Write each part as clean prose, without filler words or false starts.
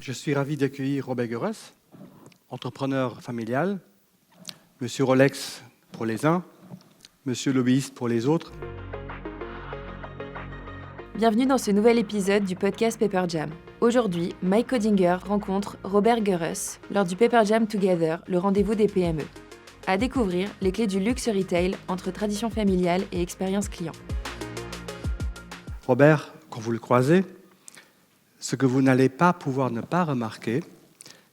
Je suis ravi d'accueillir Robert Guerres, entrepreneur familial, Monsieur Rolex pour les uns, Monsieur lobbyiste pour les autres. Bienvenue dans ce nouvel épisode du podcast Paper Jam. Aujourd'hui, Mike Codinger rencontre Robert Guerres lors du Paper Jam Together, le rendez-vous des PME. À découvrir les clés du luxe retail entre tradition familiale et expérience client. Robert, quand vous le croisez, ce que vous n'allez pas pouvoir ne pas remarquer,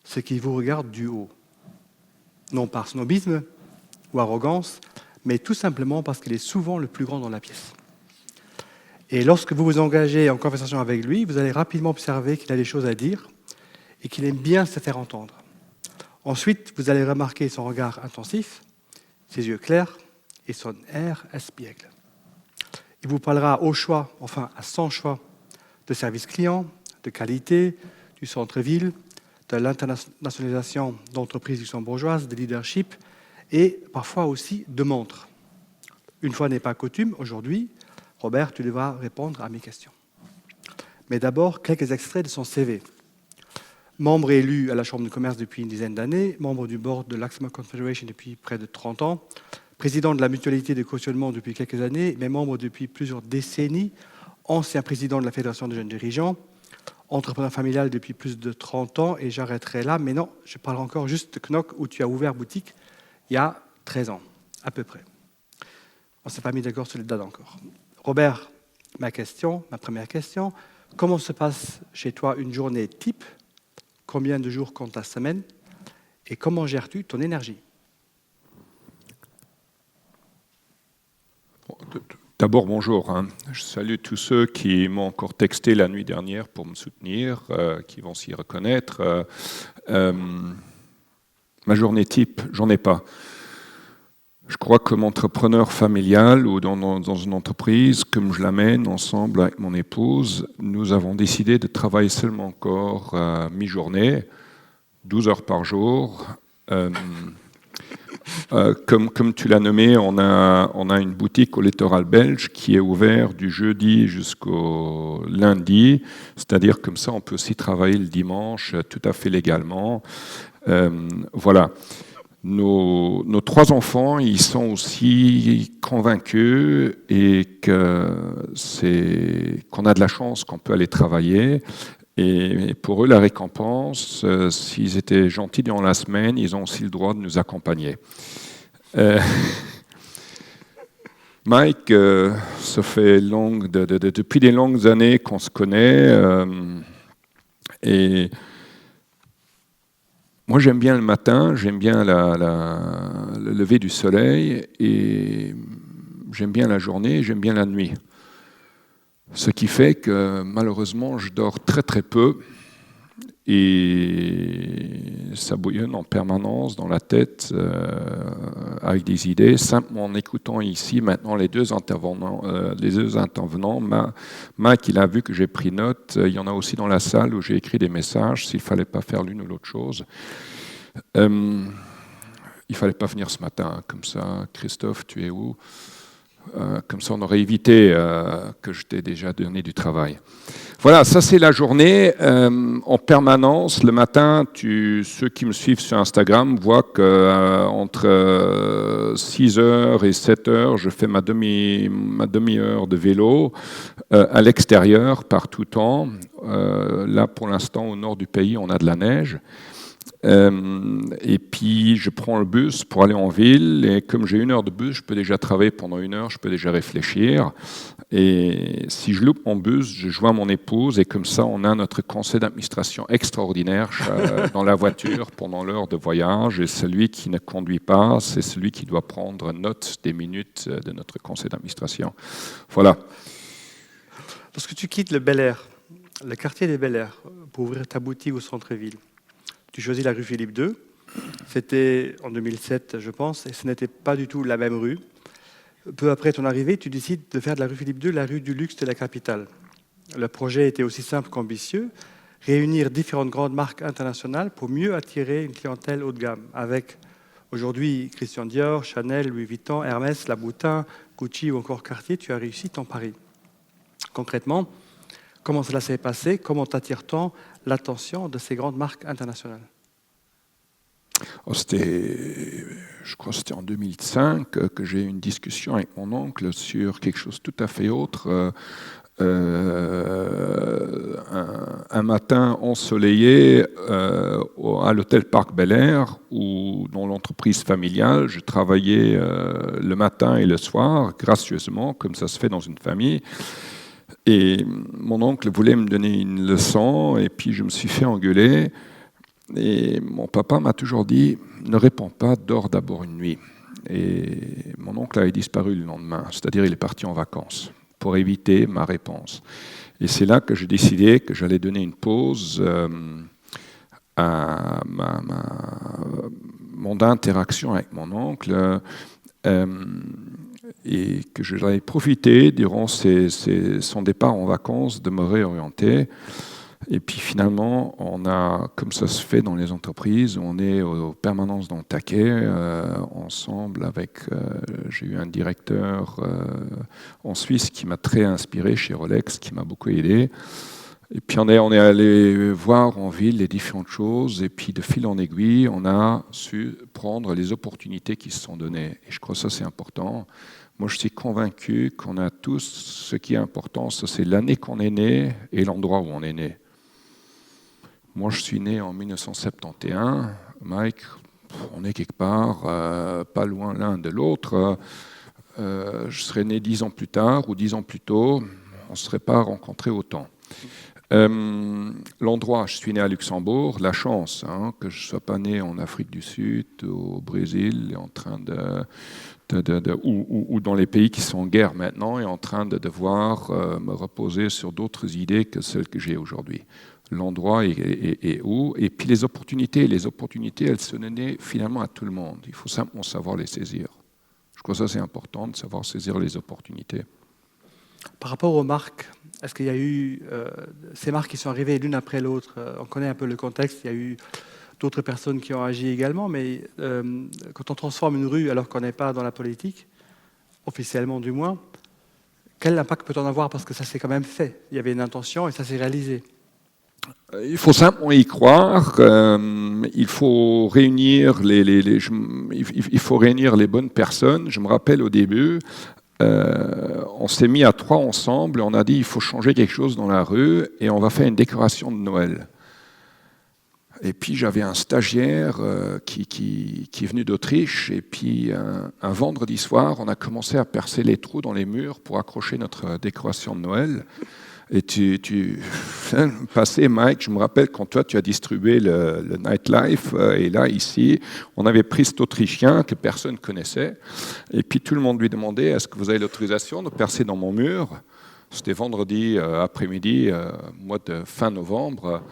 c'est qu'il vous regarde du haut. Non par snobisme ou arrogance, mais tout simplement parce qu'il est souvent le plus grand dans la pièce. Et lorsque vous vous engagez en conversation avec lui, vous allez rapidement observer qu'il a des choses à dire et qu'il aime bien se faire entendre. Ensuite, vous allez remarquer son regard intensif, ses yeux clairs et son air espiègle. Il vous parlera au choix, enfin à son choix, de service client, de qualité, du centre-ville, de l'internationalisation d'entreprises luxembourgeoises, de leadership et parfois aussi de montres. Une fois n'est pas coutume, aujourd'hui, Robert, tu devras répondre à mes questions. Mais d'abord, quelques extraits de son CV. Membre élu à la Chambre de commerce depuis une dizaine d'années, membre du board de l'Axma Confederation depuis près de 30 ans, président de la mutualité de cautionnement depuis quelques années, mais membre depuis plusieurs décennies, ancien président de la Fédération des jeunes dirigeants, entrepreneur familial depuis plus de 30 ans, et j'arrêterai là, mais non, je parle encore juste de Knock, où tu as ouvert boutique il y a 13 ans, à peu près. On ne s'est pas mis d'accord sur les dates encore. Robert, ma première question, comment se passe chez toi une journée type? Combien de jours compte ta semaine? Et comment gères-tu ton énergie? D'abord, bonjour. Je salue tous ceux qui m'ont encore texté la nuit dernière pour me soutenir, qui vont s'y reconnaître. Ma journée type, j'en ai pas. Je crois que comme entrepreneur familial ou dans une entreprise, comme je l'amène ensemble avec mon épouse, nous avons décidé de travailler seulement encore mi-journée, 12 heures par jour. Comme tu l'as nommé, on a une boutique au littoral belge qui est ouverte du jeudi jusqu'au lundi, c'est-à-dire comme ça on peut aussi travailler le dimanche tout à fait légalement. Voilà. Nos trois enfants, ils sont aussi convaincus et qu'on a de la chance qu'on peut aller travailler. Et pour eux, la récompense, s'ils étaient gentils durant la semaine, ils ont aussi le droit de nous accompagner. Mike, ça fait depuis des longues années qu'on se connaît. Et moi, j'aime bien le matin, j'aime bien le lever du soleil, et j'aime bien la journée, j'aime bien la nuit. Ce qui fait que malheureusement, je dors très très peu et ça bouillonne en permanence dans la tête avec des idées. Simplement en écoutant ici maintenant les deux intervenants, Mike, il a vu que j'ai pris note. Il y en a aussi dans la salle où j'ai écrit des messages s'il ne fallait pas faire l'une ou l'autre chose. Il ne fallait pas venir ce matin comme ça. Christophe, tu es où? Comme ça, on aurait évité que je t'ai déjà donné du travail. Voilà, ça c'est la journée en permanence. Le matin, ceux qui me suivent sur Instagram voient qu'entre 6h et 7h, je fais ma demi-heure de vélo à l'extérieur par tout temps. Là, pour l'instant, au nord du pays, on a de la neige. Et puis je prends le bus pour aller en ville, et comme j'ai 1 heure de bus, je peux déjà travailler pendant 1 heure, je peux déjà réfléchir. Et si je loupe mon bus, je joins mon épouse, et comme ça on a notre conseil d'administration extraordinaire dans la voiture pendant l'heure de voyage, et celui qui ne conduit pas, c'est celui qui doit prendre note des minutes de notre conseil d'administration. Voilà. Lorsque tu quittes le Bel Air, le quartier des Bel Air, pour ouvrir ta boutique au centre-ville, tu choisis la rue Philippe II. C'était en 2007, je pense, et ce n'était pas du tout la même rue. Peu après ton arrivée, tu décides de faire de la rue Philippe II la rue du luxe de la capitale. Le projet était aussi simple qu'ambitieux, réunir différentes grandes marques internationales pour mieux attirer une clientèle haut de gamme, avec aujourd'hui Christian Dior, Chanel, Louis Vuitton, Hermès, Louboutin, Gucci ou encore Cartier. Tu as réussi ton pari. Concrètement, Comment cela s'est passé? Comment attire-t-on l'attention de ces grandes marques internationales? Je crois que c'était en 2005 que j'ai eu une discussion avec mon oncle sur quelque chose tout à fait autre. Un matin ensoleillé à l'hôtel Parc Bel Air, où dans l'entreprise familiale, je travaillais le matin et le soir, gracieusement, comme ça se fait dans une famille. Et mon oncle voulait me donner une leçon, et puis je me suis fait engueuler. Et mon papa m'a toujours dit, ne réponds pas, dors d'abord une nuit. Et mon oncle avait disparu le lendemain, c'est-à-dire il est parti en vacances pour éviter ma réponse. Et c'est là que j'ai décidé que j'allais donner une pause à mon interaction avec mon oncle et que j'allais profiter durant son départ en vacances de me réorienter. Et puis finalement, on a, comme ça se fait dans les entreprises, on est aux permanences dans le taquet, ensemble avec, j'ai eu un directeur en Suisse qui m'a très inspiré chez Rolex, qui m'a beaucoup aidé. Et puis on est allé voir en ville les différentes choses, et puis de fil en aiguille, on a su prendre les opportunités qui se sont données. Et je crois que ça c'est important. Moi je suis convaincu qu'on a tous, ce qui est important, c'est l'année qu'on est né et l'endroit où on est né. Moi, je suis né en 1971. Mike, on est quelque part, pas loin l'un de l'autre. Je serais né 10 ans plus tard ou 10 ans plus tôt, on ne serait pas rencontrés autant. L'endroit, je suis né à Luxembourg, la chance que je ne sois pas né en Afrique du Sud, au Brésil, en train ou dans les pays qui sont en guerre maintenant, et en train de devoir me reposer sur d'autres idées que celles que j'ai aujourd'hui. L'endroit est où, et puis les opportunités, elles se donnaient finalement à tout le monde. Il faut simplement savoir les saisir. Je crois que ça c'est important, de savoir saisir les opportunités. Par rapport aux marques, est-ce qu'il y a eu ces marques qui sont arrivées l'une après l'autre? On connaît un peu le contexte, il y a eu d'autres personnes qui ont agi également, mais quand on transforme une rue alors qu'on n'est pas dans la politique, officiellement du moins, quel impact peut-on avoir? Parce que ça s'est quand même fait. Il y avait une intention et ça s'est réalisé. Il faut simplement y croire. Il faut réunir il faut réunir les bonnes personnes. Je me rappelle au début, on s'est mis à 3 ensemble. On a dit il faut changer quelque chose dans la rue et on va faire une décoration de Noël. Et puis j'avais un stagiaire qui est venu d'Autriche, et puis un vendredi soir, on a commencé à percer les trous dans les murs pour accrocher notre décoration de Noël. Et tu passais, Mike, je me rappelle quand toi tu as distribué le Nightlife, et là ici, on avait pris cet Autrichien que personne connaissait, et puis tout le monde lui demandait, est-ce que vous avez l'autorisation de percer dans mon mur? C'était vendredi après-midi, mois de fin novembre.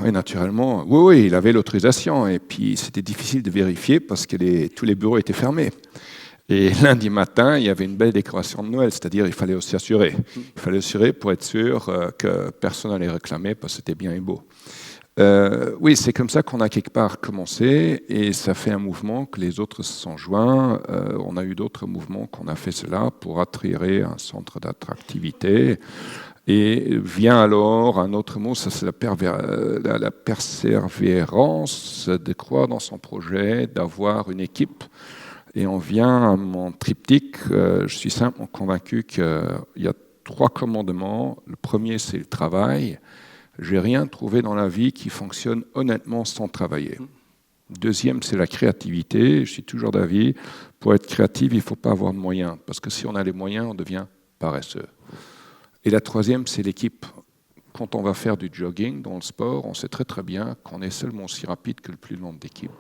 Oui, naturellement. Oui, il avait l'autorisation. Et puis, c'était difficile de vérifier parce que tous les bureaux étaient fermés. Et lundi matin, il y avait une belle décoration de Noël, c'est-à-dire il fallait aussi assurer. Il fallait assurer pour être sûr que personne n'allait réclamer parce que c'était bien et beau. Oui, c'est comme ça qu'on a quelque part commencé, et ça fait un mouvement que les autres se sont joints. On a eu d'autres mouvements qu'on a fait cela pour attirer un centre d'attractivité. Et vient alors un autre mot, ça c'est la persévérance, de croire dans son projet, d'avoir une équipe. Et on vient à mon triptyque, je suis simplement convaincu qu'il y a 3 commandements. Le premier, c'est le travail. J'ai rien trouvé dans la vie qui fonctionne honnêtement sans travailler. Deuxième, c'est la créativité. Je suis toujours d'avis, pour être créatif, il ne faut pas avoir de moyens. Parce que si on a les moyens, on devient paresseux. Et la troisième, c'est l'équipe. Quand on va faire du jogging dans le sport, on sait très très bien qu'on est seulement aussi rapide que le plus lent d'équipe.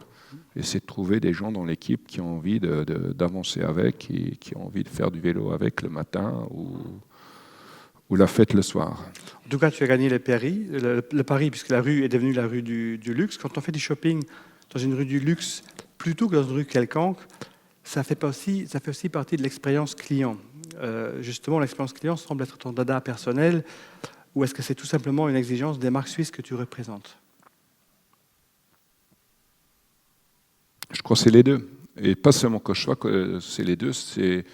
Et c'est de trouver des gens dans l'équipe qui ont envie d'avancer avec, et qui ont envie de faire du vélo avec le matin ou la fête le soir. En tout cas, tu as gagné le pari, puisque la rue est devenue la rue du luxe. Quand on fait du shopping dans une rue du luxe, plutôt que dans une rue quelconque, ça fait aussi partie de l'expérience client. Justement, l'expérience client semble être ton dada personnel, ou est-ce que c'est tout simplement une exigence des marques suisses que tu représentes? Je crois que c'est les deux. Et pas seulement que je crois que c'est les deux, je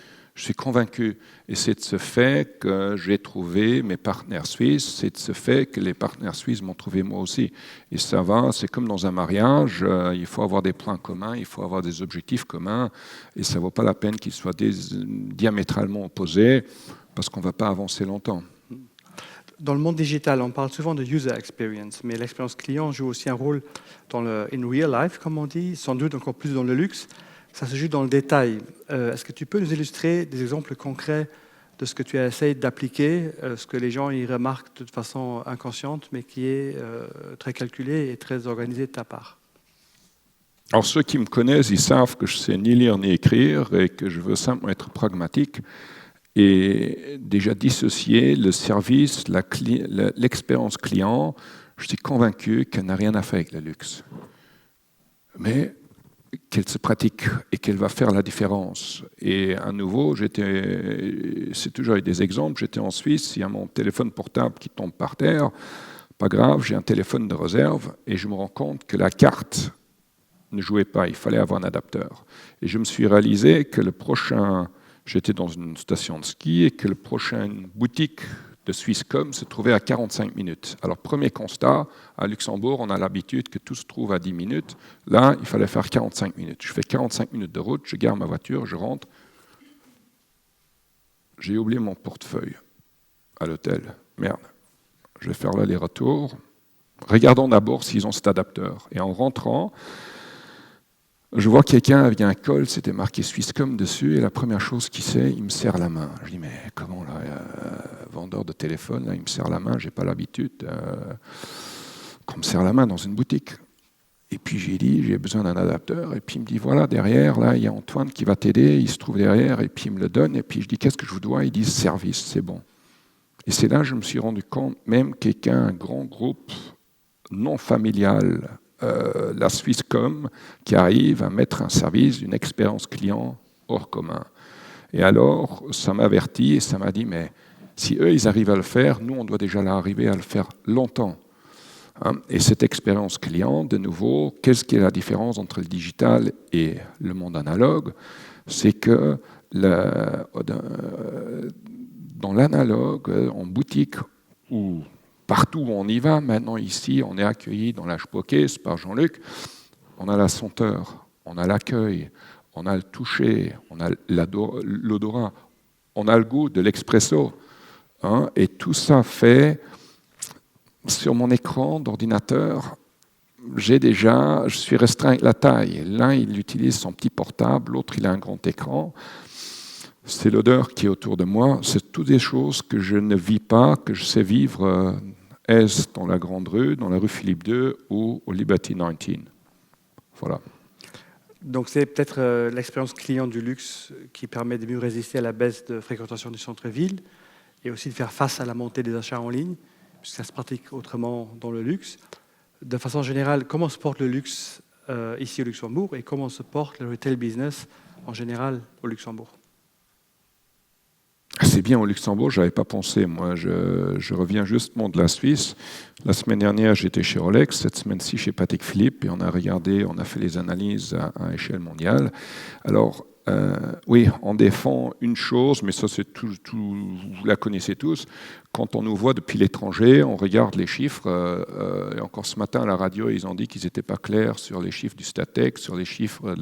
Je suis convaincu. Et c'est de ce fait que j'ai trouvé mes partenaires suisses, c'est de ce fait que les partenaires suisses m'ont trouvé moi aussi. Et ça va, c'est comme dans un mariage, il faut avoir des points communs, il faut avoir des objectifs communs, et ça ne vaut pas la peine qu'ils soient diamétralement opposés, parce qu'on ne va pas avancer longtemps. Dans le monde digital, on parle souvent de user experience, mais l'expérience client joue aussi un rôle dans le in real life, comme on dit, sans doute encore plus dans le luxe. Ça se joue dans le détail. Est-ce que tu peux nous illustrer des exemples concrets de ce que tu essayes d'appliquer, ce que les gens y remarquent de façon inconsciente, mais qui est très calculé et très organisé de ta part? Alors ceux qui me connaissent, ils savent que je ne sais ni lire ni écrire et que je veux simplement être pragmatique et déjà dissocier le service, l'expérience client. Je suis convaincu qu'elle n'a rien à faire avec le luxe. Mais qu'elle se pratique et qu'elle va faire la différence. Et à nouveau, c'est toujours avec des exemples, j'étais en Suisse, il y a mon téléphone portable qui tombe par terre, pas grave, j'ai un téléphone de réserve et je me rends compte que la carte ne jouait pas, il fallait avoir un adapteur. Et je me suis réalisé que j'étais dans une station de ski et que le prochain boutique de Swisscom se trouvait à 45 minutes. Alors, premier constat, à Luxembourg, on a l'habitude que tout se trouve à 10 minutes. Là, il fallait faire 45 minutes. Je fais 45 minutes de route, je gare ma voiture, je rentre. J'ai oublié mon portefeuille à l'hôtel. Merde, je vais faire l'aller-retour. Regardons d'abord s'ils ont cet adapteur. Et en rentrant, je vois quelqu'un avec un col, c'était marqué Swisscom dessus, et la première chose qu'il sait, il me serre la main. Je dis, mais comment là, vendeur de téléphone, là, il me serre la main, j'ai pas l'habitude qu'on me serre la main dans une boutique. Et puis j'ai dit, j'ai besoin d'un adapteur, et puis il me dit, voilà, derrière, là, il y a Antoine qui va t'aider, il se trouve derrière, et puis il me le donne, et puis je dis, qu'est-ce que je vous dois? Il dit, service, c'est bon. Et c'est là que je me suis rendu compte, même quelqu'un, un grand groupe non familial, la Swisscom, qui arrive à mettre un service, une expérience client hors commun. Et alors, ça m'a averti et ça m'a dit, mais si eux, ils arrivent à le faire, nous, on doit déjà arriver à le faire longtemps. Et cette expérience client, de nouveau, qu'est-ce qui est la différence entre le digital et le monde analogue? C'est que dans l'analogue, en boutique ou partout où on y va, maintenant ici, on est accueilli dans la showcase par Jean-Luc, on a la senteur, on a l'accueil, on a le toucher, on a l'odorat, on a le goût de l'expresso. Et tout ça fait, sur mon écran d'ordinateur, je suis restreint avec la taille. L'un, il utilise son petit portable, l'autre, il a un grand écran. C'est l'odeur qui est autour de moi. C'est toutes des choses que je ne vis pas, que je sais vivre est dans la Grande Rue, dans la rue Philippe II ou au Liberty 19. Voilà. Donc c'est peut-être l'expérience client du luxe qui permet de mieux résister à la baisse de fréquentation du centre-ville et aussi de faire face à la montée des achats en ligne, puisque ça se pratique autrement dans le luxe. De façon générale, comment se porte le luxe ici au Luxembourg et comment se porte le retail business en général au Luxembourg? C'est bien au Luxembourg, je n'avais pas pensé. Moi, je reviens justement de la Suisse. La semaine dernière, j'étais chez Rolex. Cette semaine-ci, chez Patek Philippe. Et on a fait les analyses à échelle mondiale. Alors, oui, on défend une chose, mais ça, c'est tout, vous la connaissez tous. Quand on nous voit depuis l'étranger, on regarde les chiffres. Et encore ce matin, à la radio, ils ont dit qu'ils n'étaient pas clairs sur les chiffres du Statec, sur les chiffres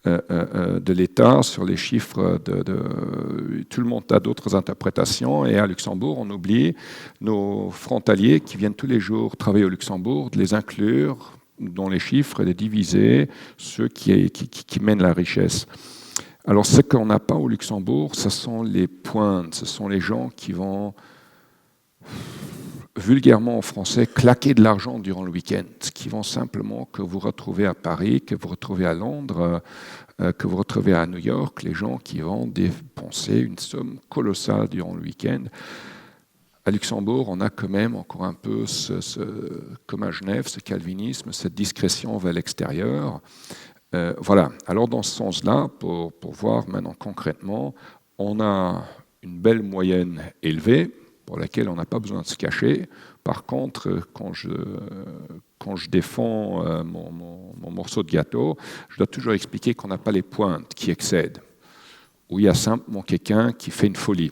de l'État, sur les chiffres tout le monde a d'autres interprétations, et à Luxembourg, on oublie nos frontaliers qui viennent tous les jours travailler au Luxembourg, de les inclure dans les chiffres et de diviser ceux qui mènent la richesse. Alors, ce qu'on n'a pas au Luxembourg, ce sont les pointes, ce sont les gens qui vont, vulgairement en français, claquer de l'argent durant le week-end, qui vont simplement que vous retrouvez à Paris, que vous retrouvez à Londres, que vous retrouvez à New York, les gens qui vont dépenser une somme colossale durant le week-end. À Luxembourg, on a quand même encore un peu, comme à Genève, ce calvinisme, cette discrétion vers l'extérieur. Voilà. Alors dans ce sens-là, pour voir maintenant concrètement, on a une belle moyenne élevée, pour laquelle on n'a pas besoin de se cacher. Par contre, quand je défends mon morceau de gâteau, je dois toujours expliquer qu'on n'a pas les pointes qui excèdent. où il y a simplement quelqu'un qui fait une folie.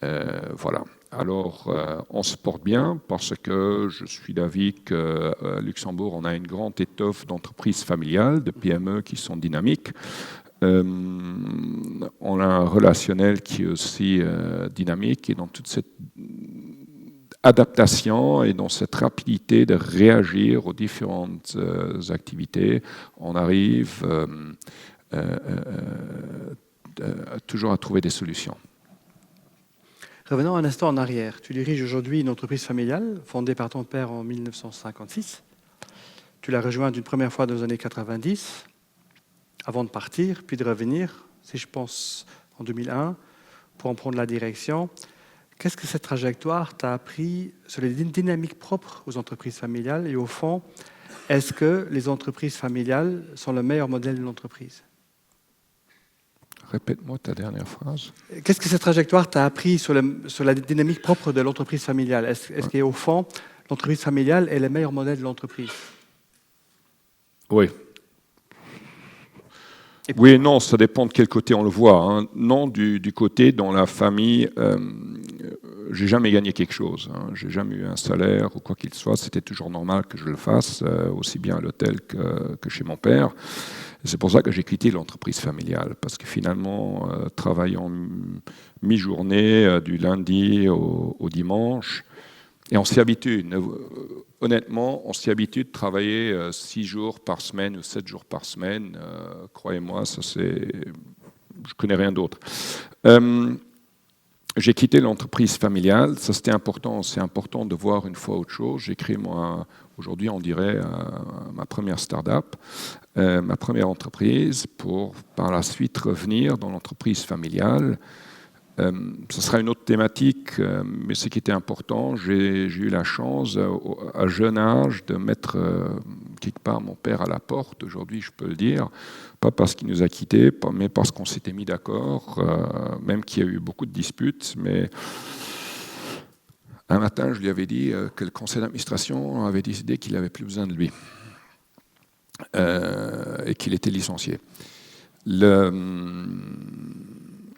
Voilà. Alors, on se porte bien parce que je suis d'avis qu'à Luxembourg, on a une grande étoffe d'entreprises familiales, de PME qui sont dynamiques. On a un relationnel qui est aussi dynamique, et dans toute cette adaptation et dans cette rapidité de réagir aux différentes activités, on arrive toujours à trouver des solutions. Revenons un instant en arrière. Tu diriges aujourd'hui une entreprise familiale fondée par ton père en 1956. Tu l'as rejointe une première fois dans les années 90, avant de partir, puis de revenir, si je pense en 2001, pour en prendre la direction. Qu'est-ce que cette trajectoire t'a appris sur les dynamiques propres aux entreprises familiales? Et au fond, est-ce que les entreprises familiales sont le meilleur modèle d'une entreprise? Répète-moi ta dernière phrase. Qu'est-ce que cette trajectoire t'a appris sur la dynamique propre de l'entreprise familiale? Est-ce qu'au fond, l'entreprise familiale est le meilleur modèle de l'entreprise? Oui. Oui et non, ça dépend de quel côté on le voit. Hein. Non, du côté dans la famille, j'ai jamais gagné quelque chose. Hein. J'ai jamais eu un salaire ou quoi qu'il soit. C'était toujours normal que je le fasse, aussi bien à l'hôtel que chez mon père. Et c'est pour ça que j'ai quitté l'entreprise familiale, parce que finalement, travaillant mi-journée, du lundi au dimanche, et on s'y habitue. Honnêtement, on s'y habitue de travailler 6 jours par semaine ou 7 jours par semaine. Croyez-moi, ça c'est... je connais rien d'autre. J'ai quitté l'entreprise familiale. Ça, c'était important. C'est important de voir une fois autre chose. J'ai créé, aujourd'hui, on dirait, ma première start-up, ma première entreprise, pour par la suite revenir dans l'entreprise familiale. Ce sera une autre thématique, mais ce qui était important, j'ai eu la chance, à jeune âge, de mettre quelque part mon père à la porte. Aujourd'hui, je peux le dire, pas parce qu'il nous a quittés, mais parce qu'on s'était mis d'accord, même qu'il y a eu beaucoup de disputes. Mais un matin, je lui avais dit que le conseil d'administration avait décidé qu'il n'avait plus besoin de lui et qu'il était licencié.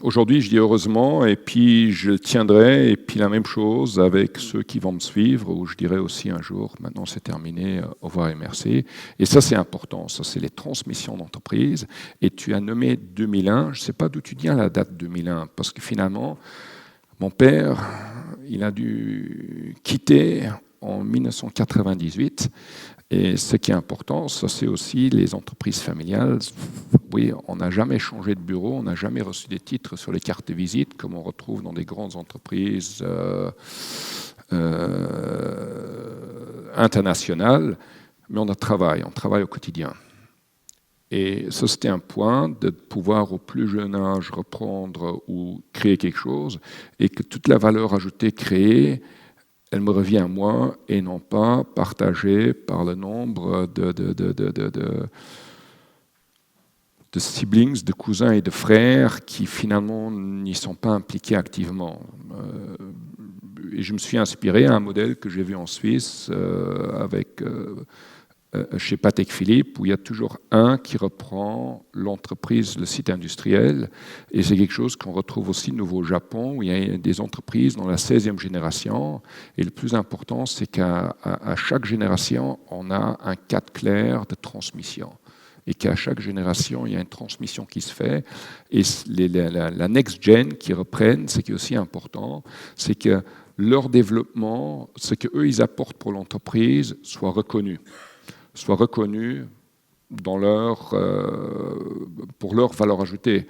Aujourd'hui, je dis heureusement, et puis je tiendrai, et puis la même chose avec ceux qui vont me suivre, où je dirai aussi un jour, maintenant c'est terminé, au revoir et merci. Et ça, c'est important, ça c'est les transmissions d'entreprise. Et tu as nommé 2001, je ne sais pas d'où tu viens la date 2001, parce que finalement, mon père, il a dû quitter en 1998. Et ce qui est important, ça c'est aussi les entreprises familiales. Oui, on n'a jamais changé de bureau, on n'a jamais reçu des titres sur les cartes de visite comme on retrouve dans des grandes entreprises internationales, mais on travaille au quotidien. Et ça, c'était un point de pouvoir au plus jeune âge reprendre ou créer quelque chose, et que toute la valeur ajoutée créée, elle me revient à moi et non pas partagée par le nombre de siblings, de cousins et de frères qui finalement n'y sont pas impliqués activement. Et je me suis inspiré à un modèle que j'ai vu en Suisse chez Patek Philippe, où il y a toujours un qui reprend l'entreprise, le site industriel, et c'est quelque chose qu'on retrouve aussi de nouveau au Japon, où il y a des entreprises dans la 16e génération, et le plus important, c'est qu'à chaque génération, on a un cadre clair de transmission, et qu'à chaque génération, il y a une transmission qui se fait, et la next gen qui reprennent, ce qui est aussi important, c'est que leur développement, ce qu'eux, ils apportent pour l'entreprise, soit reconnu pour leur valeur ajoutée.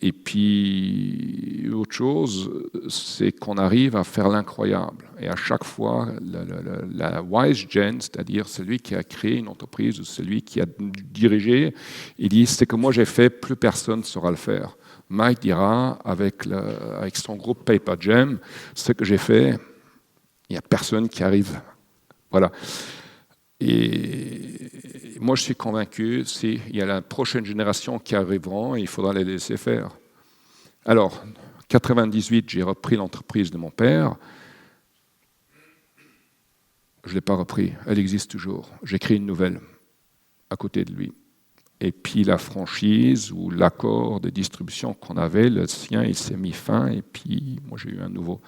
Et puis, autre chose, c'est qu'on arrive à faire l'incroyable. Et à chaque fois, la wise gen, c'est-à-dire celui qui a créé une entreprise ou celui qui a dirigé, il dit « c'est que moi j'ai fait, plus personne ne saura le faire ». Mike dira, avec son groupe Paper Jam, ce que j'ai fait, il n'y a personne qui arrive. Voilà. Et moi, je suis convaincu, il y a la prochaine génération qui arriveront et il faudra les laisser faire. Alors, en 1998, j'ai repris l'entreprise de mon père. Je ne l'ai pas repris, elle existe toujours. J'ai créé une nouvelle à côté de lui. Et puis la franchise ou l'accord de distribution qu'on avait, le sien, il s'est mis fin. Et puis moi, j'ai eu un nouveau.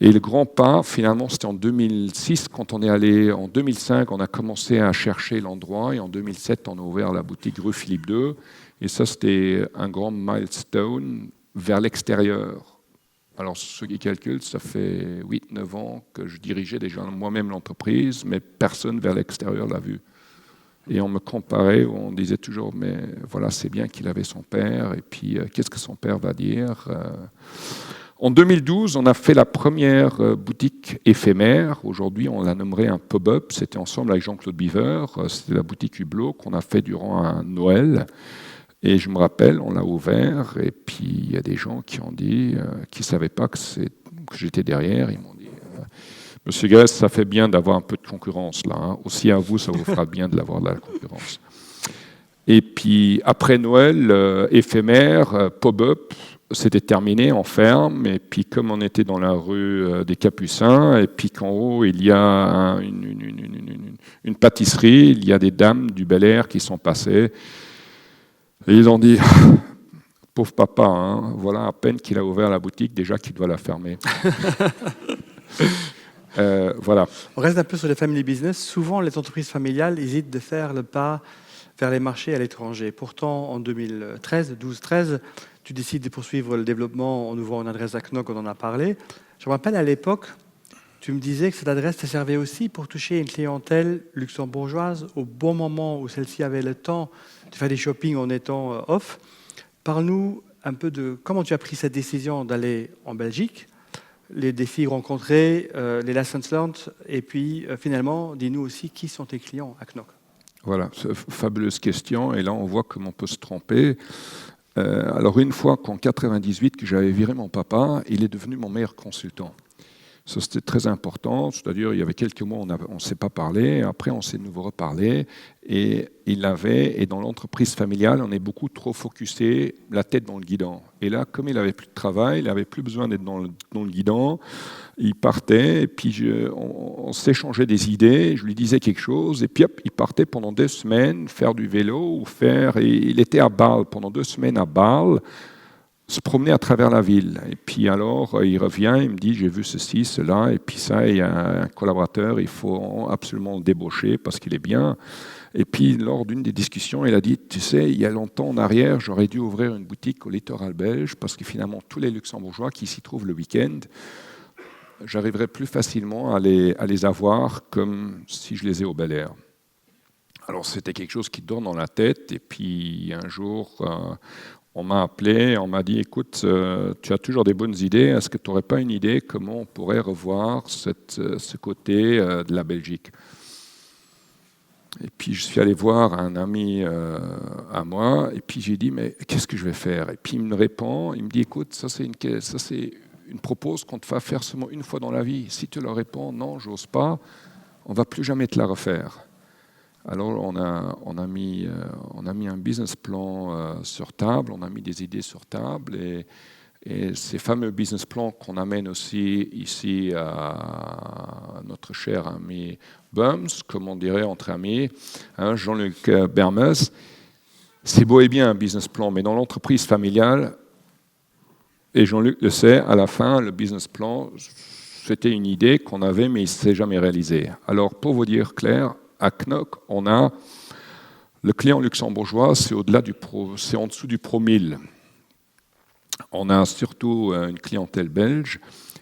Et le grand pas, finalement, c'était en 2006. Quand on est allé en 2005, on a commencé à chercher l'endroit. Et en 2007, on a ouvert la boutique rue Philippe II. Et ça, c'était un grand milestone vers l'extérieur. Alors, ceux qui calculent, ça fait 8-9 ans que je dirigeais déjà moi-même l'entreprise, mais personne vers l'extérieur l'a vu. Et on me comparait, on disait toujours, mais voilà, c'est bien qu'il avait son père, et puis qu'est-ce que son père va dire En 2012, on a fait la première boutique éphémère. Aujourd'hui, on la nommerait un pop-up. C'était ensemble avec Jean-Claude Biver. C'était la boutique Hublot qu'on a fait durant un Noël. Et je me rappelle, on l'a ouvert, et puis il y a des gens qui ont dit, qui ne savaient pas que j'étais derrière. Ils m'ont dit, Monsieur Grèce, ça fait bien d'avoir un peu de concurrence là. Hein. Aussi à vous, ça vous fera bien de l'avoir de la concurrence. Et puis après Noël, éphémère, pop-up, c'était terminé en ferme. Et puis comme on était dans la rue des Capucins, et puis qu'en haut il y a une pâtisserie, il y a des dames du Bel Air qui sont passées. Et ils ont dit, pauvre papa, hein, voilà à peine qu'il a ouvert la boutique, déjà qu'il doit la fermer. Voilà. On reste un peu sur les family business. Souvent, les entreprises familiales hésitent de faire le pas vers les marchés à l'étranger. Pourtant, en 12-13, tu décides de poursuivre le développement en ouvrant une adresse à Knock, on en a parlé. Je me rappelle à l'époque, tu me disais que cette adresse te servait aussi pour toucher une clientèle luxembourgeoise au bon moment où celle-ci avait le temps de faire des shopping en étant off. Parle-nous un peu de comment tu as pris cette décision d'aller en Belgique, les défis rencontrés, les lessons learned, et puis finalement, dis-nous aussi qui sont tes clients à Knock. Voilà, fabuleuse question, et là on voit comment on peut se tromper. Alors une fois qu'en 98, que j'avais viré mon papa, il est devenu mon meilleur consultant. Ça, c'était très important, c'est-à-dire il y avait quelques mois, on ne s'est pas parlé, après on s'est de nouveau reparlé, et dans l'entreprise familiale, on est beaucoup trop focusé la tête dans le guidon. Et là, comme il n'avait plus de travail, il n'avait plus besoin d'être dans le guidon, il partait, et puis on s'échangeait des idées, je lui disais quelque chose, et puis hop, il partait pendant 2 semaines faire du vélo, et il était à Bâle, pendant 2 semaines à Bâle, se promener à travers la ville. Et puis alors, il revient, il me dit, j'ai vu ceci, cela, et puis ça, il y a un collaborateur, il faut absolument le débaucher parce qu'il est bien. Et puis, lors d'une des discussions, il a dit, tu sais, il y a longtemps en arrière, j'aurais dû ouvrir une boutique au littoral belge parce que finalement, tous les Luxembourgeois qui s'y trouvent le week-end, j'arriverais plus facilement à les avoir comme si je les ai au Bel Air. Alors, c'était quelque chose qui tourne dans la tête. Et puis, un jour, on m'a appelé, on m'a dit, écoute, tu as toujours des bonnes idées, est-ce que tu n'aurais pas une idée comment on pourrait revoir ce côté de la Belgique ? Et puis je suis allé voir un ami à moi, et puis j'ai dit, mais qu'est-ce que je vais faire ? Et puis il me répond, il me dit, écoute, ça c'est une propose qu'on te va faire seulement une fois dans la vie. Si tu leur réponds, non, j'ose pas, on ne va plus jamais te la refaire. Alors on a mis un business plan sur table, on a mis des idées sur table, et ces fameux business plans qu'on amène aussi ici à notre cher ami Bums, comme on dirait entre amis, hein, Jean-Luc Bermes, c'est beau et bien un business plan, mais dans l'entreprise familiale, et Jean-Luc le sait, à la fin, le business plan, c'était une idée qu'on avait, mais il ne s'est jamais réalisé. Alors pour vous dire clair, à Knock, on a le client luxembourgeois, c'est c'est en dessous du Pro 1000. On a surtout une clientèle belge,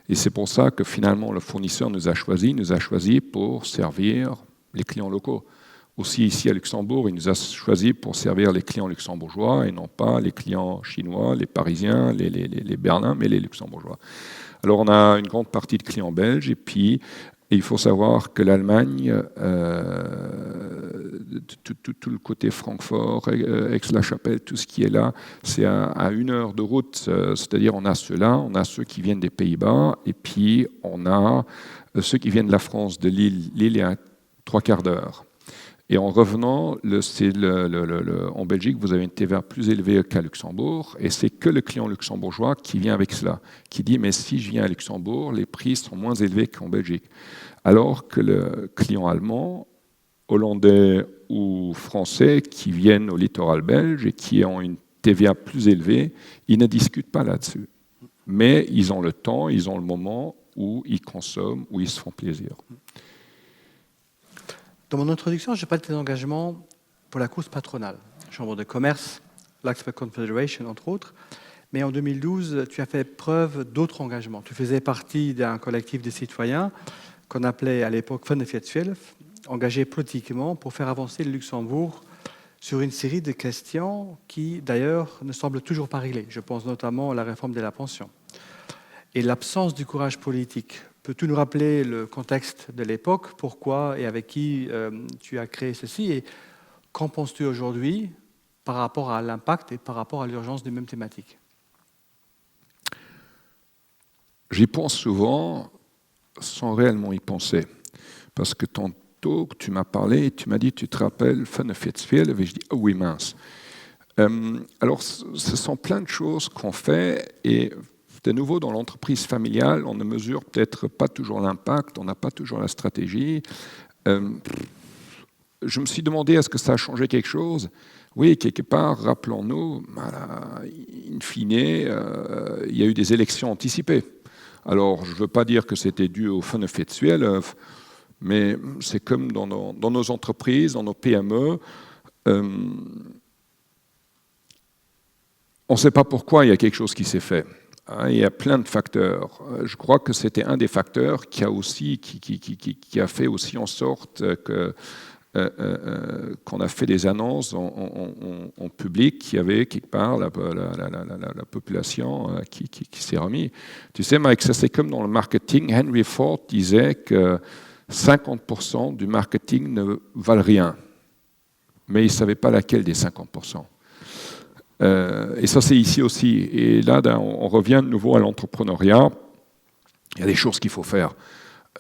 et c'est pour ça que finalement le fournisseur nous a choisi pour servir les clients locaux. Aussi ici à Luxembourg, il nous a choisi pour servir les clients luxembourgeois et non pas les clients chinois, les Parisiens, les Berlins, mais les luxembourgeois. Alors on a une grande partie de clients belges, et puis il faut savoir que l'Allemagne, tout le côté Francfort, Aix-la-Chapelle, tout ce qui est là, c'est à 1 heure de route. C'est-à-dire on a ceux-là, on a ceux qui viennent des Pays-Bas, et puis on a ceux qui viennent de la France, de Lille. Lille est à 3/4 d'heure. Et en revenant, en Belgique, vous avez une TVA plus élevée qu'à Luxembourg, et c'est que le client luxembourgeois qui vient avec cela, qui dit « mais si je viens à Luxembourg, les prix sont moins élevés qu'en Belgique ». Alors que le client allemand hollandais ou français qui viennent au littoral belge et qui ont une TVA plus élevée, ils ne discutent pas là-dessus. Mais ils ont le temps, ils ont le moment où ils consomment, où ils se font plaisir. Dans mon introduction, je parle de tes engagements pour la cause patronale, Chambre de commerce, l'Oxford Confederation, entre autres. Mais en 2012, tu as fait preuve d'autres engagements. Tu faisais partie d'un collectif de citoyens qu'on appelait à l'époque Vernefjetsfjell, engagés politiquement pour faire avancer le Luxembourg sur une série de questions qui, d'ailleurs, ne semblent toujours pas réglées. Je pense notamment à la réforme de la pension. Et l'absence du courage politique. Peux-tu nous rappeler le contexte de l'époque, pourquoi et avec qui tu as créé ceci, et qu'en penses-tu aujourd'hui par rapport à l'impact et par rapport à l'urgence des mêmes thématiques? J'y pense souvent sans réellement y penser. Parce que tantôt que tu m'as parlé, tu m'as dit, tu te rappelles Vernefjetsfjell, et je dis, oh oui, mince. Alors, ce sont plein de choses qu'on fait, et de nouveau, dans l'entreprise familiale, on ne mesure peut-être pas toujours l'impact, on n'a pas toujours la stratégie. Je me suis demandé, est-ce que ça a changé quelque chose? Oui, quelque part, rappelons-nous, in fine, il y a eu des élections anticipées. Alors, je ne veux pas dire que c'était dû au Vernefjetsfjell, mais c'est comme dans nos entreprises, dans nos PME. On ne sait pas pourquoi il y a quelque chose qui s'est fait. Il y a plein de facteurs. Je crois que c'était un des facteurs qui a fait aussi en sorte qu'on a fait des annonces en public, qu'il y avait quelque part la population qui s'est remise. Tu sais, Mike, ça c'est comme dans le marketing. Henry Ford disait que 50% du marketing ne valent rien, mais il ne savait pas laquelle des 50%. Et ça, c'est ici aussi. Et là, on revient de nouveau à l'entrepreneuriat. Il y a des choses qu'il faut faire.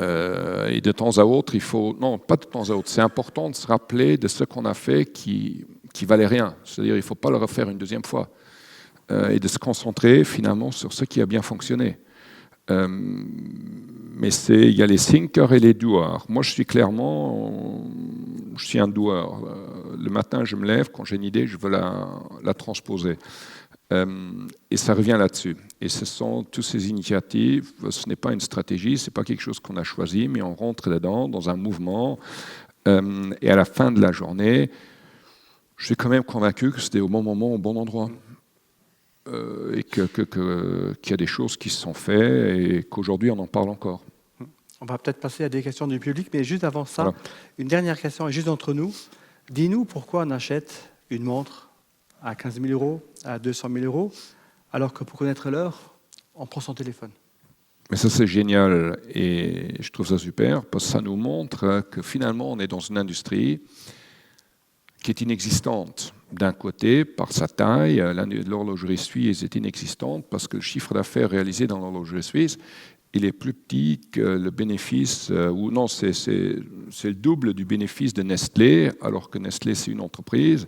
Et de temps à autre, il faut... Non, pas de temps à autre. C'est important de se rappeler de ce qu'on a fait qui valait rien. C'est-à-dire, il ne faut pas le refaire une deuxième fois. Et de se concentrer, finalement, sur ce qui a bien fonctionné. Mais il y a les thinkers et les doers. Moi, je suis un doer. Le matin, je me lève, quand j'ai une idée, je veux la transposer. Et ça revient là-dessus. Et ce sont toutes ces initiatives, ce n'est pas une stratégie, ce n'est pas quelque chose qu'on a choisi, mais on rentre dedans, dans un mouvement. Et à la fin de la journée, je suis quand même convaincu que c'était au bon moment, au bon endroit. Et qu'il y a des choses qui se sont faites et qu'aujourd'hui, on en parle encore. On va peut-être passer à des questions du public, mais juste avant ça, voilà. Une dernière question, et juste entre nous. Dis-nous pourquoi on achète une montre à 15 000 euros, à 200 000 euros, alors que pour connaître l'heure, on prend son téléphone. Mais ça, c'est génial et je trouve ça super parce que ça nous montre que finalement, on est dans une industrie qui est inexistante. D'un côté, par sa taille, l'horlogerie suisse est inexistante parce que le chiffre d'affaires réalisé dans l'horlogerie suisse, il est plus petit que le bénéfice, ou non, c'est le double du bénéfice de Nestlé, alors que Nestlé, c'est une entreprise,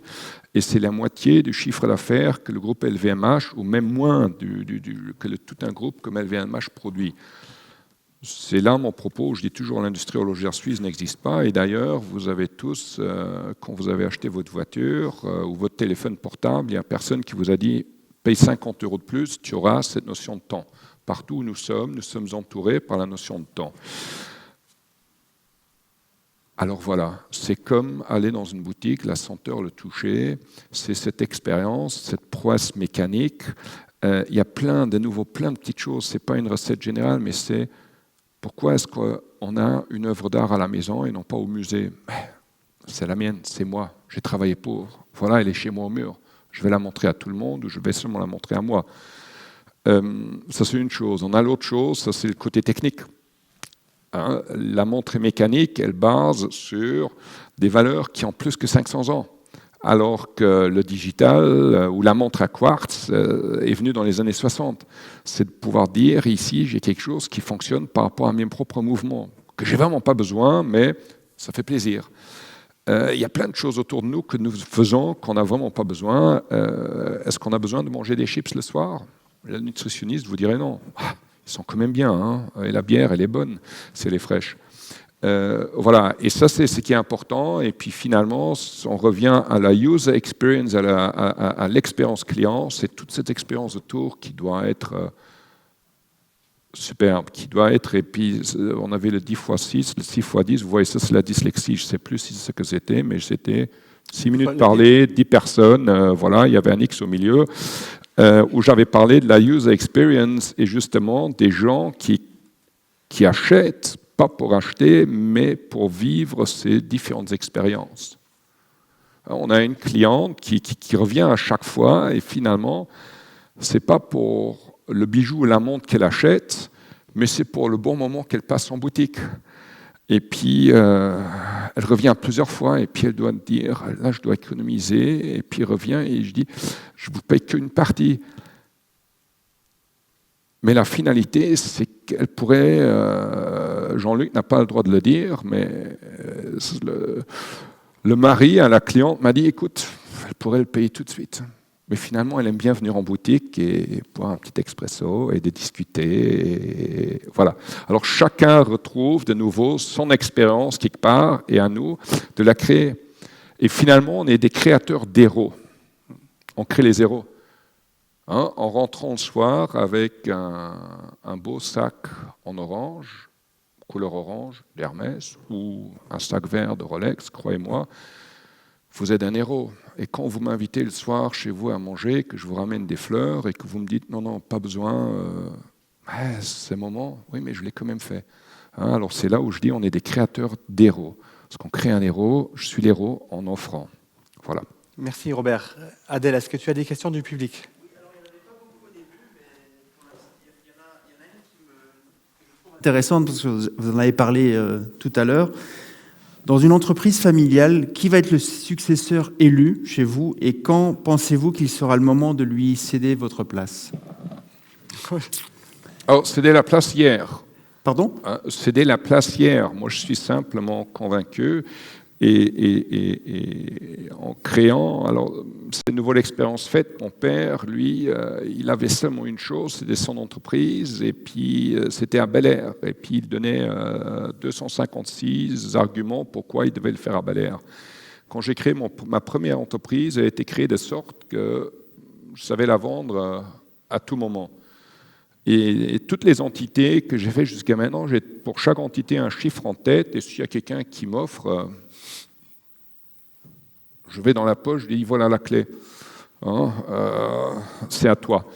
et c'est la moitié du chiffre d'affaires que le groupe LVMH, ou même moins que tout un groupe comme LVMH produit. C'est là mon propos. Je dis toujours l'industrie horlogère suisse n'existe pas. Et d'ailleurs, vous avez tous, quand vous avez acheté votre voiture ou votre téléphone portable, il n'y a personne qui vous a dit « paye 50 € de plus, tu auras cette notion de temps ». Partout où nous sommes entourés par la notion de temps. Alors voilà, c'est comme aller dans une boutique, la senteur, le toucher, c'est cette expérience, cette prouesse mécanique. Il y a plein de petites choses. Ce n'est pas une recette générale, mais c'est pourquoi est-ce qu'on a une œuvre d'art à la maison et non pas au musée? C'est la mienne, c'est moi, j'ai travaillé pour. Voilà, elle est chez moi au mur. Je vais la montrer à tout le monde ou je vais seulement la montrer à moi. Ça, c'est une chose. On a l'autre chose, ça, c'est le côté technique. Hein, la montre mécanique, elle base sur des valeurs qui ont plus que 500 ans, alors que le digital ou la montre à quartz est venu dans les années 60. C'est de pouvoir dire, ici, j'ai quelque chose qui fonctionne par rapport à mes propres mouvements, que j'ai vraiment pas besoin, mais ça fait plaisir. Il y a plein de choses autour de nous que nous faisons qu'on n'a vraiment pas besoin. Est-ce qu'on a besoin de manger des chips le soir? La nutritionniste vous dirait non. Ils sont quand même bien, hein, et la bière, elle est bonne, c'est les fraîches. Voilà, et ça c'est ce qui est important. Et puis finalement, on revient à la user experience, à l'expérience client. C'est toute cette expérience autour qui doit être superbe, qui doit être. Et puis on avait le 10x6, le 6x10. Vous voyez, ça c'est la dyslexie. Je ne sais plus si c'est ce que c'était, mais c'était 6 minutes parler, 10 personnes. Voilà, il y avait un X au milieu où j'avais parlé de la user experience et justement des gens qui achètent, pas pour acheter, mais pour vivre ces différentes expériences. On a une cliente qui revient à chaque fois et finalement, ce n'est pas pour le bijou ou la montre qu'elle achète, mais c'est pour le bon moment qu'elle passe en boutique. Et puis, elle revient plusieurs fois et puis elle doit dire, là, je dois économiser. Et puis, elle revient et je dis, je ne vous paye qu'une partie. Mais la finalité, c'est qu'elle pourrait, Jean-Luc n'a pas le droit de le dire, mais le mari à la cliente m'a dit, écoute, elle pourrait le payer tout de suite. Mais finalement, elle aime bien venir en boutique et boire un petit expresso et de discuter. Et voilà. Alors chacun retrouve de nouveau son expérience quelque part et à nous de la créer. Et finalement, on est des créateurs d'héros. On crée les héros. En rentrant le soir avec un beau sac en orange, couleur orange, d'Hermès, ou un sac vert de Rolex, croyez-moi, vous êtes un héros. Et quand vous m'invitez le soir chez vous à manger, que je vous ramène des fleurs et que vous me dites non, pas besoin, c'est moment, oui, mais je l'ai quand même fait. Alors c'est là où je dis on est des créateurs d'héros. Parce qu'on crée un héros, je suis l'héros en offrant. Voilà. Merci Robert. Adèle, est-ce que tu as des questions du public ? Intéressante parce que vous en avez parlé tout à l'heure. Dans une entreprise familiale, qui va être le successeur élu chez vous et quand pensez-vous qu'il sera le moment de lui céder votre place ? Alors, céder la place hier. Pardon ? Céder la place hier. Moi, je suis simplement convaincu et en créant, alors c'est de nouveau l'expérience faite. Mon père, lui, il avait seulement une chose, c'était son entreprise, et puis c'était à Bel Air. Et puis il donnait 256 arguments pourquoi il devait le faire à Bel Air. Quand j'ai créé ma première entreprise, elle a été créée de sorte que je savais la vendre à tout moment. Et toutes les entités que j'ai fait jusqu'à maintenant, j'ai pour chaque entité un chiffre en tête, et s'il y a quelqu'un qui m'offre, je vais dans la poche, je dis voilà la clé, c'est à toi.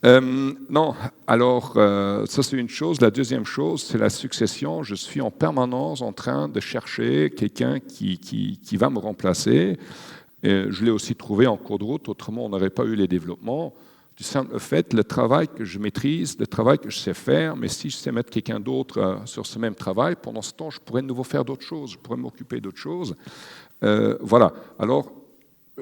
Non, alors ça c'est une chose. La deuxième chose, c'est la succession. Je suis en permanence en train de chercher quelqu'un qui va me remplacer. Et je l'ai aussi trouvé en cours de route, autrement on n'aurait pas eu les développements. Du simple fait, le travail que je maîtrise, le travail que je sais faire, mais si je sais mettre quelqu'un d'autre sur ce même travail, pendant ce temps, je pourrais de nouveau faire d'autres choses, je pourrais m'occuper d'autres choses. Voilà. Alors,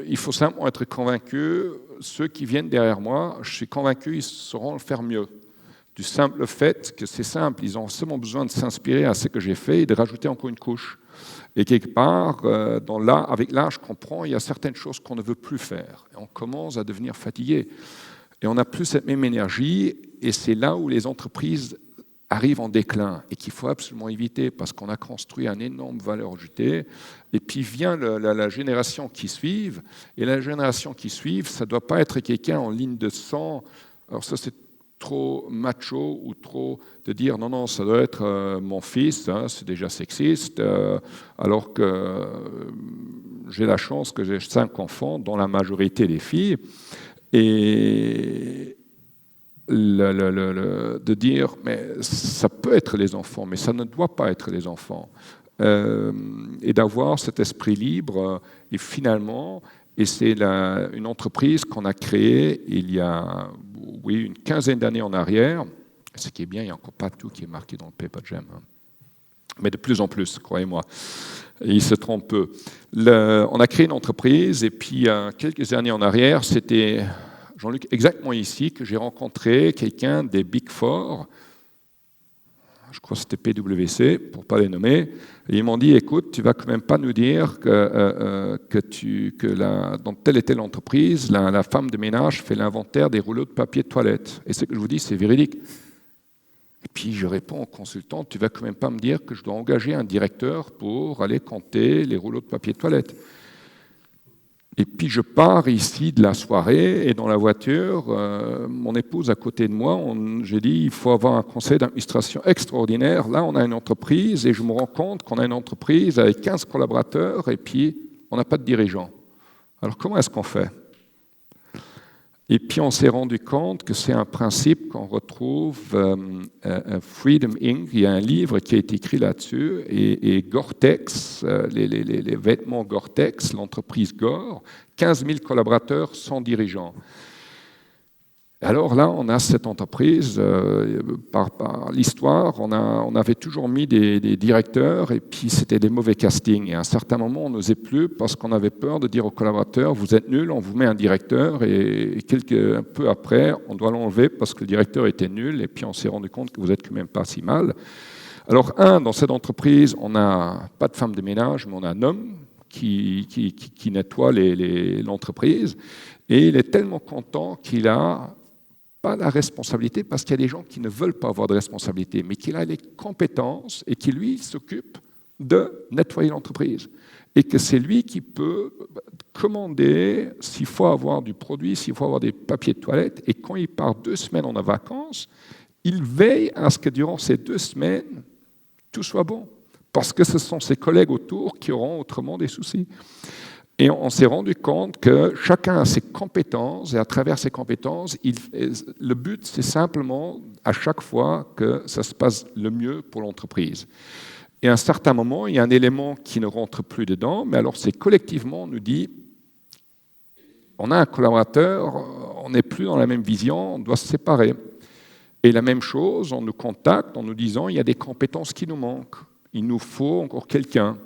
il faut simplement être convaincu, ceux qui viennent derrière moi, je suis convaincu, ils sauront le faire mieux. Du simple fait que c'est simple, ils ont seulement besoin de s'inspirer à ce que j'ai fait et de rajouter encore une couche. Et quelque part, avec l'âge, je comprends, il y a certaines choses qu'on ne veut plus faire. Et on commence à devenir fatigué. Et on n'a plus cette même énergie, et c'est là où les entreprises arrivent en déclin, et qu'il faut absolument éviter, parce qu'on a construit une énorme valeur ajoutée, et puis vient la génération qui suit, et la génération qui suit, ça ne doit pas être quelqu'un en ligne de sang, alors ça c'est trop macho, ou trop de dire non, ça doit être mon fils, c'est déjà sexiste, alors que j'ai la chance que j'ai 5 enfants, dont la majorité des filles, et de dire, mais ça peut être les enfants, mais ça ne doit pas être les enfants. Et d'avoir cet esprit libre, et finalement, et c'est une entreprise qu'on a créée il y a une quinzaine d'années en arrière. Ce qui est bien, il n'y a encore pas tout qui est marqué dans le Paper Jam. Mais de plus en plus, croyez-moi. Et il se trompe peu. On a créé une entreprise, et puis quelques années en arrière, c'était, Jean-Luc, exactement ici, que j'ai rencontré quelqu'un des Big Four, je crois que c'était PwC, pour ne pas les nommer, et ils m'ont dit, écoute, tu ne vas quand même pas nous dire que dans telle et telle entreprise, la femme de ménage fait l'inventaire des rouleaux de papier de toilette. Et ce que je vous dis, c'est véridique. Et puis je réponds au consultant, tu ne vas quand même pas me dire que je dois engager un directeur pour aller compter les rouleaux de papier de toilette. Et puis je pars ici de la soirée et dans la voiture, mon épouse à côté de moi, j'ai dit il faut avoir un conseil d'administration extraordinaire. Là, on a une entreprise et je me rends compte qu'on a une entreprise avec 15 collaborateurs et puis on n'a pas de dirigeant. Alors comment est-ce qu'on fait ? Et puis on s'est rendu compte que c'est un principe qu'on retrouve Freedom Inc. Il y a un livre qui a été écrit là-dessus et Gore-Tex, les vêtements Gore-Tex, l'entreprise Gore, 15 000 collaborateurs sans dirigeants. Alors là, on a cette entreprise, par l'histoire, on avait toujours mis des directeurs et puis c'était des mauvais castings. Et à un certain moment, on n'osait plus parce qu'on avait peur de dire aux collaborateurs, vous êtes nuls, on vous met un directeur et un peu après, on doit l'enlever parce que le directeur était nul et puis on s'est rendu compte que vous n'êtes quand même pas si mal. Alors dans cette entreprise, on n'a pas de femme de ménage, mais on a un homme qui nettoie l'entreprise et il est tellement content qu'il a pas la responsabilité, parce qu'il y a des gens qui ne veulent pas avoir de responsabilité, mais qu'il a les compétences et qui, lui, s'occupe de nettoyer l'entreprise. Et que c'est lui qui peut commander s'il faut avoir du produit, s'il faut avoir des papiers de toilette. Et quand il part 2 semaines en vacances, il veille à ce que durant ces 2 semaines, tout soit bon. Parce que ce sont ses collègues autour qui auront autrement des soucis. Et on s'est rendu compte que chacun a ses compétences, et à travers ses compétences, le but, c'est simplement, à chaque fois, que ça se passe le mieux pour l'entreprise. Et à un certain moment, il y a un élément qui ne rentre plus dedans, mais alors c'est collectivement, on nous dit, on a un collaborateur, on n'est plus dans la même vision, on doit se séparer. Et la même chose, on nous contacte en nous disant, il y a des compétences qui nous manquent, il nous faut encore quelqu'un.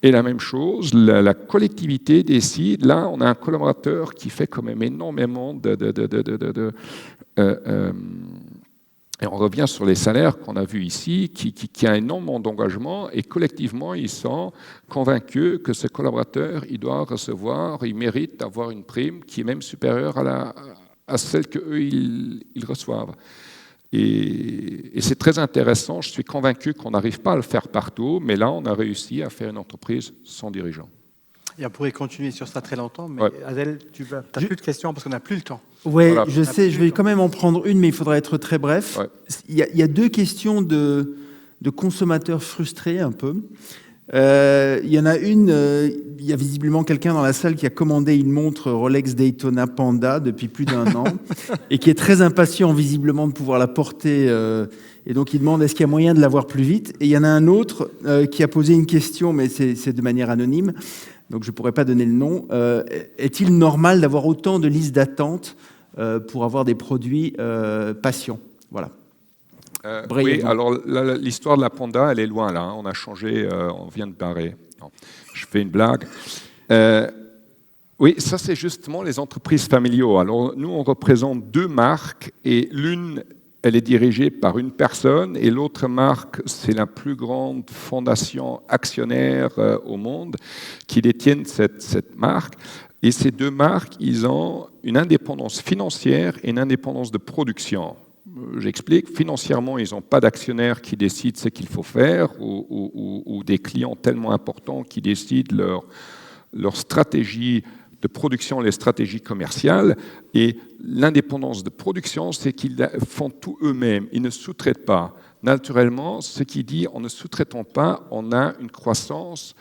Et la même chose, la collectivité décide, là on a un collaborateur qui fait quand même énormément et on revient sur les salaires qu'on a vus ici, qui a énormément d'engagement et collectivement ils sont convaincus que ce collaborateur, il doit recevoir, il mérite d'avoir une prime qui est même supérieure à celle qu'eux ils reçoivent. Et c'est très intéressant, je suis convaincu qu'on n'arrive pas à le faire partout, mais là, on a réussi à faire une entreprise sans dirigeant. Et on pourrait continuer sur ça très longtemps, mais ouais. Adèle, tu n'as plus de questions parce qu'on n'a plus le temps. Oui, Voilà. je sais, je vais quand même en prendre une, mais il faudra être très bref. Ouais. Il y a 2 questions de consommateurs frustrés un peu. Il y en a une, il y a visiblement quelqu'un dans la salle qui a commandé une montre Rolex Daytona Panda depuis plus d'1 an et qui est très impatient visiblement de pouvoir la porter et donc il demande est-ce qu'il y a moyen de l'avoir plus vite. Et il y en a un autre qui a posé une question, mais c'est de manière anonyme, donc je ne pourrais pas donner le nom. Est-il normal d'avoir autant de listes d'attente pour avoir des produits patients ? Voilà. Oui, alors l'histoire de la Panda, elle est loin là. On a changé, on vient de barrer. Non, je fais une blague. Oui, ça c'est justement les entreprises familiaux. Alors nous, on représente 2 marques et l'une, elle est dirigée par une personne et l'autre marque, c'est la plus grande fondation actionnaire au monde qui détiennent cette marque. Et ces 2 marques, ils ont une indépendance financière et une indépendance de production. J'explique, financièrement, ils n'ont pas d'actionnaires qui décident ce qu'il faut faire ou des clients tellement importants qui décident leur stratégie de production, les stratégies commerciales. Et l'indépendance de production, c'est qu'ils font tout eux-mêmes, ils ne sous-traitent pas. Naturellement, ce qui dit en ne sous-traitant pas, on a une croissance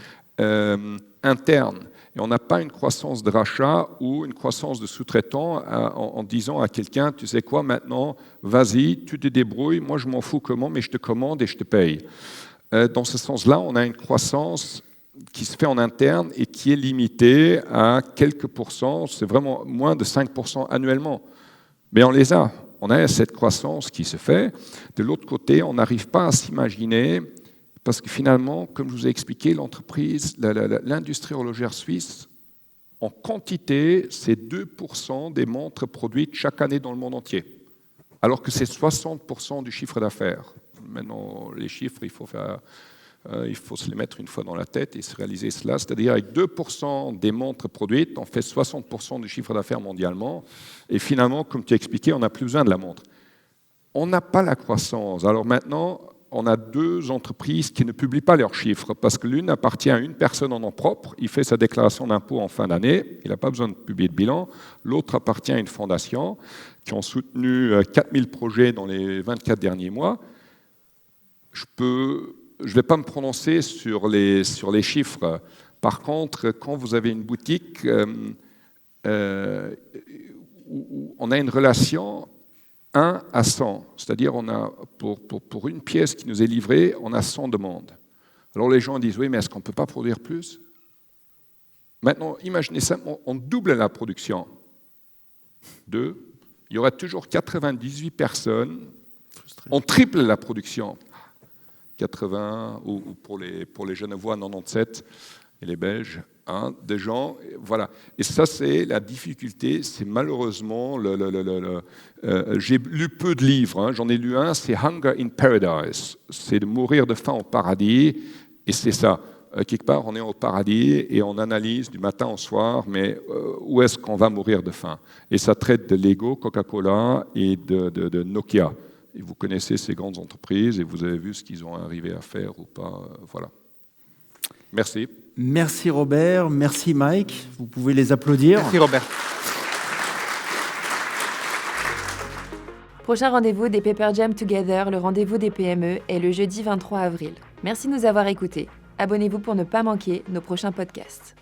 interne. Et on n'a pas une croissance de rachat ou une croissance de sous-traitant en disant à quelqu'un, tu sais quoi, maintenant, vas-y, tu te débrouilles, moi je m'en fous comment, mais je te commande et je te paye. Dans ce sens-là, on a une croissance qui se fait en interne et qui est limitée à quelques pourcents, c'est vraiment moins de 5% annuellement. Mais on les a. On a cette croissance qui se fait. De l'autre côté, on n'arrive pas à s'imaginer. Parce que finalement, comme je vous ai expliqué, l'entreprise, l'industrie horlogère suisse, en quantité, c'est 2% des montres produites chaque année dans le monde entier. Alors que c'est 60% du chiffre d'affaires. Maintenant, les chiffres, il faut se les mettre une fois dans la tête et se réaliser cela. C'est-à-dire avec 2% des montres produites, on fait 60% du chiffre d'affaires mondialement. Et finalement, comme tu as expliqué, on n'a plus besoin de la montre. on n'a pas la croissance. Alors maintenant, on a 2 entreprises qui ne publient pas leurs chiffres parce que l'une appartient à une personne en nom propre, il fait sa déclaration d'impôt en fin d'année, il n'a pas besoin de publier de bilan. L'autre appartient à une fondation qui ont soutenu 4000 projets dans les 24 derniers mois. Je ne vais pas me prononcer sur les chiffres. Par contre, quand vous avez une boutique où on a une relation 1 à 100, c'est-à-dire on a pour une pièce qui nous est livrée, on a 100 demandes. Alors les gens disent, oui, mais est-ce qu'on ne peut pas produire plus? Maintenant, imaginez ça, on double la production. 2, il y aura toujours 98 personnes, on triple la production. 80, ou pour les Genevois, 97, et les Belges, des gens, voilà. Et ça, c'est la difficulté, c'est malheureusement, j'ai lu peu de livres, j'en ai lu un, c'est Hunger in Paradise, c'est de mourir de faim au paradis, et c'est ça. Quelque part, on est au paradis et on analyse du matin au soir, mais où est-ce qu'on va mourir de faim? Et ça traite de Lego, Coca-Cola et de Nokia. Et vous connaissez ces grandes entreprises et vous avez vu ce qu'ils ont arrivé à faire ou pas. Voilà. Merci. Merci Robert, merci Mike. Vous pouvez les applaudir. Merci Robert. Prochain rendez-vous des Paper Jam Together, le rendez-vous des PME, est le jeudi 23 avril. Merci de nous avoir écoutés. Abonnez-vous pour ne pas manquer nos prochains podcasts.